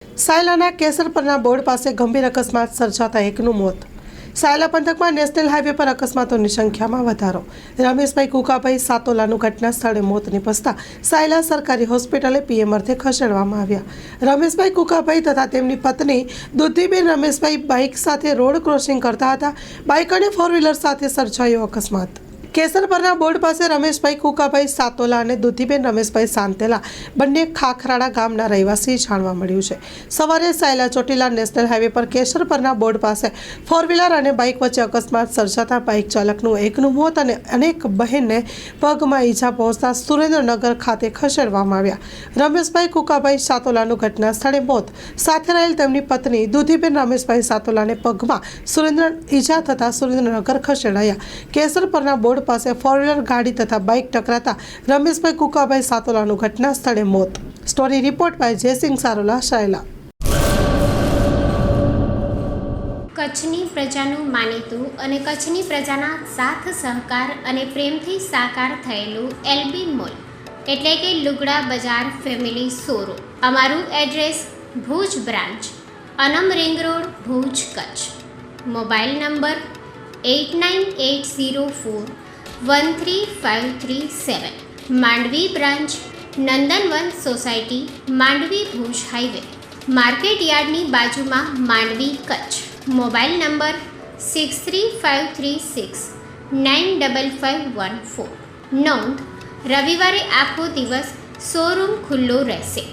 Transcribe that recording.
સાયલાના કેસરપરના board પાસે ગંભીર અકસ્માત સર્જાતા એકનું મોત। સાયલા પંથકમાં નેશનલ હાઈવે પર અકસ્માતોની સંખ્યામાં વધારો। રમેશભાઈ કુકાભાઈ સાતોલાનું ઘટના સ્થળે મોત નિપજતા સાયલા સરકારી હોસ્પિટલે પીએમ અર્થે ખસેડવામાં આવ્યા। રમેશભાઈ કુકાભાઈ તથા તેમની પત્ની દુધીબેન રમેશભાઈ બાઇક સાથે રોડ ક્રોસિંગ કરતા હતા। બાઇક અને ફોર વ્હીલર સાથે સર્જાયો અકસ્માત। કેસરપરના બોર્ડ પાસે રમેશભાઈ કુકાભાઈ સાતોલા અને દુધીબેન રમેશભાઈ સાંતેલા બંને ખાખરાળા ગામના રહેવાસી જાણવા મળ્યું છે। સવારે સાયલા ચોટીલા નેશનલ હાઈવે પર કેસરપરના બોર્ડ પાસે ફોર વ્હીલર અને બાઇક વચ્ચે અકસ્માત સર્જાતા બાઇક ચાલકનું એકનું મોત અને અનેક બહેનને પગમાં ઈજા પહોંચતા સુરેન્દ્રનગર ખાતે ખસેડવામાં આવ્યા। રમેશભાઈ કુકાભાઈ સાતોલાનું ઘટના સ્થળે મોત, સાથે રહેલ તેમની પત્ની દુધીબેન રમેશભાઈ સાતોલાને પગમાં ઈજા થતાં સુરેન્દ્રનગર ખસેડાયા। કેસરપરના બોર્ડ પાસે ફોર વ્હીલર ગાડી તથા બાઇક ટકરાતા રમેશભાઈ કુકાભાઈ સાતોલાનું ઘટના સ્થળે મોત। Story report by Jaysinh Sarola, Sayla. કચ્છની પ્રજાનું માનીતું અને કચ્છની પ્રજાના સાથ સહકાર અને પ્રેમથી સાકાર થયેલું એલબી મોલ એટલે કે લુગડા બજાર ફેમિલી શોરૂમ। અમારું address Bhuj branch, Anam ring road, Bhuj, Kutch. Mobile number 8980413537। Mandvi branch, Nandanvan society, Mandvi, Bhuj highway, market યાર્ડની બાજુમાં, માંડવી, કચ્છ। Mobile number 6353695514। નોંધ: રવિવારે આખો દિવસ શોરૂમ ખુલ્લો રહેશે।